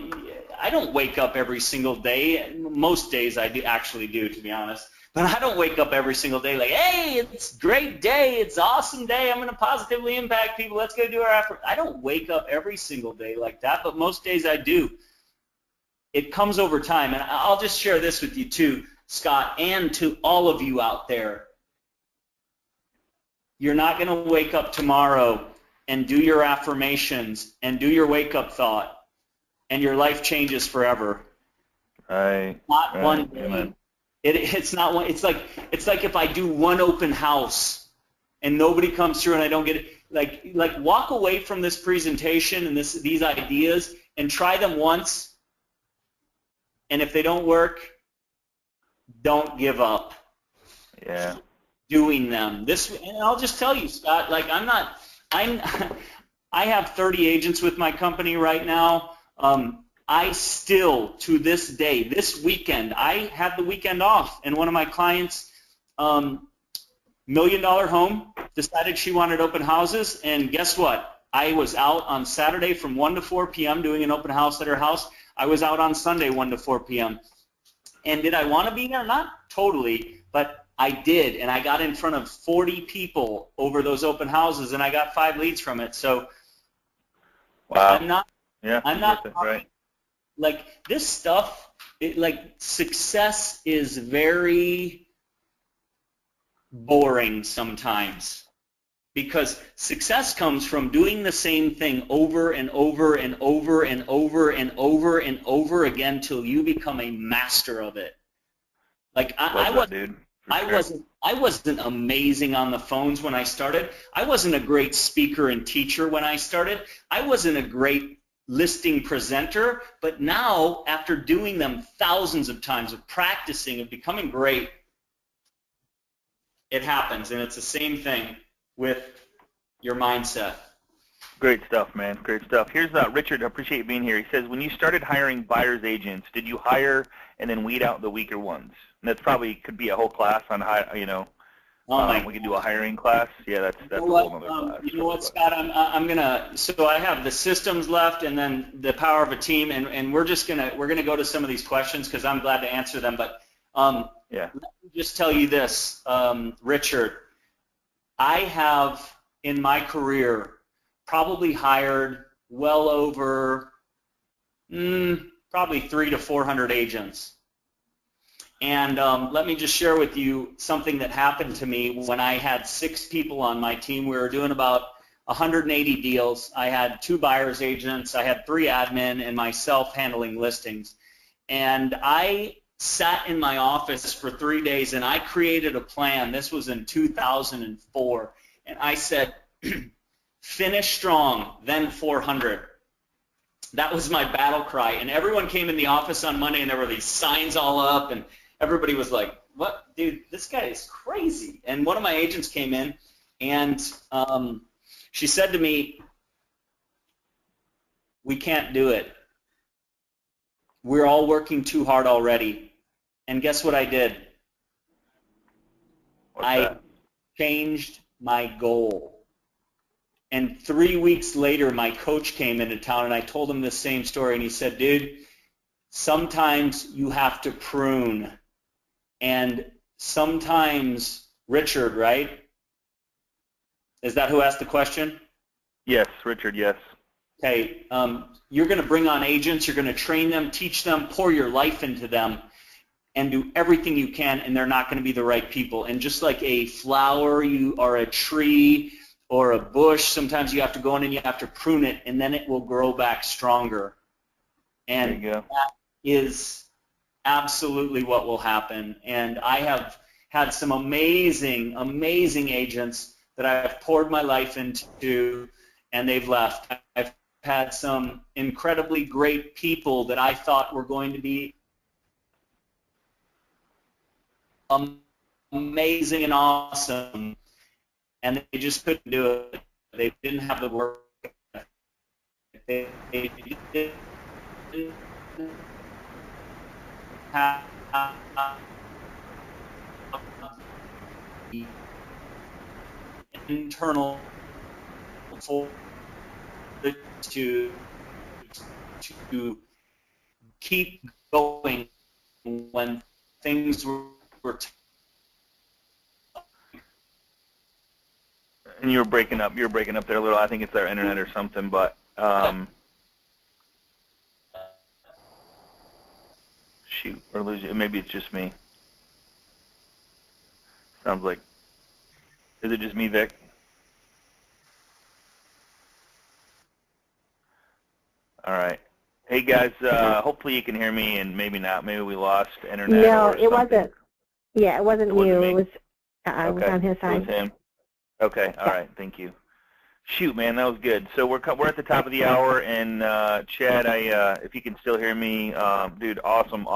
I don't wake up every single day. Most days I actually do, to be honest. But I don't wake up every single day like, hey, it's a great day. It's an awesome day. I'm going to positively impact people. Let's go do our affirmations. I don't wake up every single day like that, but most days I do. It comes over time. And I'll just share this with you too, Scott, and to all of you out there. You're not going to wake up tomorrow and do your affirmations and do your wake-up thought, and your life changes forever. Right. Not one day. Amen. It's not one. It's like if I do one open house and nobody comes through and I don't get it. Like walk away from this presentation and these ideas and try them once. And if they don't work, don't give up. Yeah. Doing them. And I'll just tell you, Scott. Like I have 30 agents with my company right now. I still, to this day, this weekend, I had the weekend off, and one of my clients, $1 million home, decided she wanted open houses, and guess what? I was out on Saturday from 1 to 4 p.m. doing an open house at her house. I was out on Sunday 1 to 4 p.m. And did I want to be there? Not totally, but I did, and I got in front of 40 people over those open houses, and I got 5 leads from it. So wow. I'm not right. Like this stuff, success is very boring sometimes, because success comes from doing the same thing over and over and over and over and over and over again till you become a master of it. Like I wasn't amazing on the phones when I started. I wasn't a great speaker and teacher when I started. I wasn't a great listing presenter, but now, after doing them thousands of times, of practicing, of becoming great, it happens. And it's the same thing with your mindset. Great stuff, man. Great stuff. Here's Richard. I appreciate you being here. He says, when you started hiring buyer's agents, did you hire and then weed out the weaker ones? And that's probably could be a whole class on how, we could do a hiring class. Yeah, that's a whole other class. You know what, Scott? I'm gonna. So I have the systems left, and then the power of a team, and we're gonna go to some of these questions because I'm glad to answer them. But yeah. Let me just tell you this, Richard. I have in my career probably hired well over probably 300 to 400 agents. And let me just share with you something that happened to me when I had 6 people on my team. We were doing about 180 deals. I had 2 buyer's agents, I had 3 admin, and myself handling listings. And I sat in my office for 3 days, and I created a plan. This was in 2004. And I said, finish strong, then 400. That was my battle cry. And everyone came in the office on Monday, and there were these signs all up, and everybody was like, what? Dude, this guy is crazy. And one of my agents came in, And she said to me, "We can't do it. We're all working too hard already." And guess what I did? I changed my goal. And 3 weeks later, my coach came into town, and I told him the same story, and he said, "Dude, sometimes you have to prune." And sometimes, Richard, right? Is that who asked the question? Yes, Richard, yes. Okay, you're going to bring on agents, you're going to train them, teach them, pour your life into them, and do everything you can, and they're not going to be the right people. And just like a flower, you are a tree or a bush, sometimes you have to go in and you have to prune it, and then it will grow back stronger. And that is absolutely what will happen. And I have had some amazing, amazing agents that I've poured my life into, and they've left. I've had some incredibly great people that I thought were going to be amazing and awesome, and they just couldn't do it. They didn't have the work. They didn't have the internal to keep going when things were And you were breaking up. You were breaking up there a little. I think it's their internet or something, but shoot, or lose it. Maybe it's just me. Sounds like. Is it just me, Vic? All right. Hey guys, hopefully you can hear me, and maybe not. Maybe we lost internet. No, or it wasn't. Yeah, it wasn't you. It was on his side. It was him. Okay. All right. Thank you. Shoot, man, that was good. So we're at the top of the hour, and Chad, if you can still hear me, dude, awesome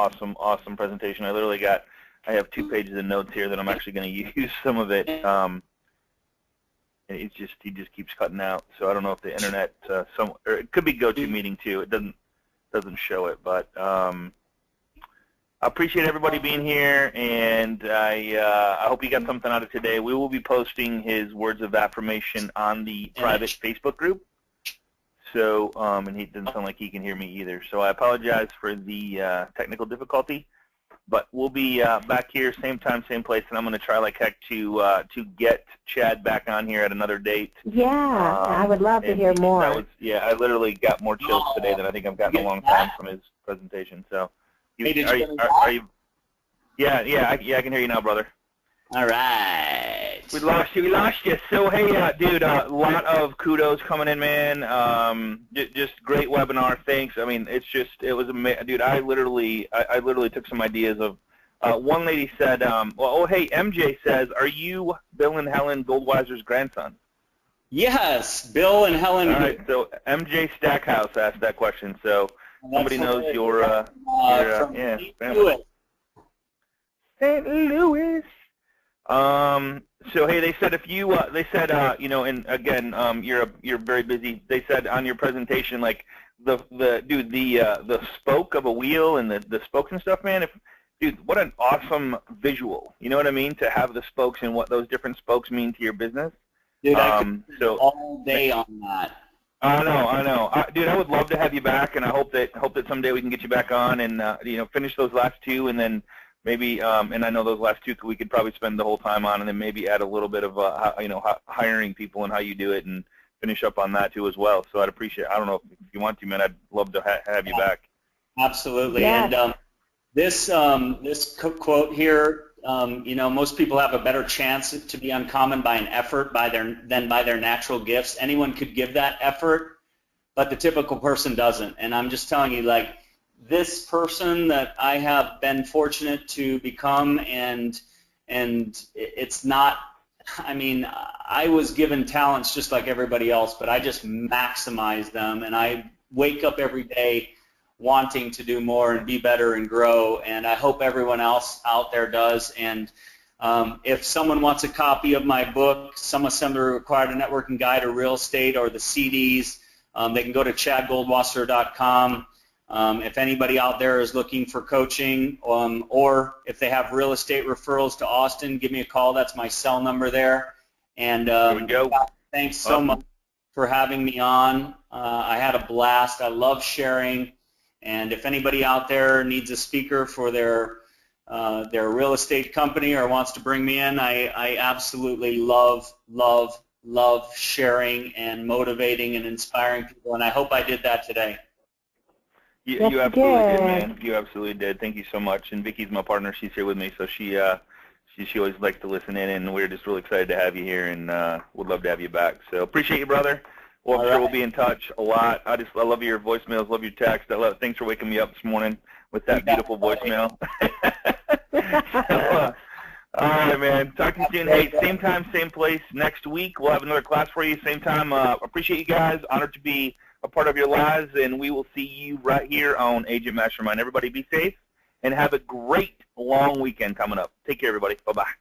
presentation. I have 2 pages of notes here that I'm actually going to use some of it. He just keeps cutting out. So I don't know if the internet, or it could be GoToMeeting too. It doesn't show it, but I appreciate everybody being here, and I hope you got something out of today. We will be posting his words of affirmation on the private Facebook group. So, and he doesn't sound like he can hear me either. So I apologize for the technical difficulty, but we'll be back here same time, same place, and I'm going to try like heck to get Chad back on here at another date. Yeah, I would love to hear more. I literally got more chills today than I think I've gotten in a long time from his presentation. So. Are you? Yeah, I can hear you now, brother. All right. We lost you. So, hey, dude, a lot of kudos coming in, man. Just great webinar. Thanks. I mean, it was amazing. Dude, I literally took some ideas of, one lady said, hey, MJ says, are you Bill and Helen Goldweiser's grandson? Yes, Bill and Helen. All right, so MJ Stackhouse asked that question, so. Somebody knows your family. St. Louis. So hey, they said and again, you're very busy. They said on your presentation, like the spoke of a wheel and the spokes and stuff, man. Dude, what an awesome visual. You know what I mean? To have the spokes and what those different spokes mean to your business. Dude, I could all day on that. I know. Dude, I would love to have you back, and I hope that someday we can get you back on and finish those last 2, and then maybe and I know those last 2 we could probably spend the whole time on, and then maybe add a little bit of hiring people and how you do it, and finish up on that too as well. So I'd appreciate. I don't know if you want to, man. I'd love to have you back. Absolutely. Yeah. And this quote here. Most people have a better chance to be uncommon by an effort than by their natural gifts. Anyone could give that effort, but the typical person doesn't. And I'm just telling you, like, this person that I have been fortunate to become, and it's not, I mean, I was given talents just like everybody else, but I just maximize them, and I wake up every day wanting to do more and be better and grow, and I hope everyone else out there does. And If someone wants a copy of my book, Sum Assembler Required a Networking Guide to Real Estate, or the CDs, they can go to chadgoldwasser.com. If anybody out there is looking for coaching, or if they have real estate referrals to Austin, give me a call. That's my cell number there. And there we go. Thanks so much for having me on. I had a blast. I love sharing. And if anybody out there needs a speaker for their real estate company or wants to bring me in, I absolutely love sharing and motivating and inspiring people. And I hope I did that today. You absolutely did, man. You absolutely did. Thank you so much. And Vicky's my partner. She's here with me, so she always likes to listen in, and we're just really excited to have you here, and would love to have you back. So appreciate you, brother. Well, I'm sure we'll be in touch a lot. I love your voicemails, love your text. Thanks for waking me up this morning with that beautiful voicemail. All right, man. Talk to you soon. Hey, same time, same place next week. We'll have another class for you, same time. Appreciate you guys. Honored to be a part of your lives, and we will see you right here on Agent Mastermind. Everybody be safe and have a great long weekend coming up. Take care, everybody. Bye-bye.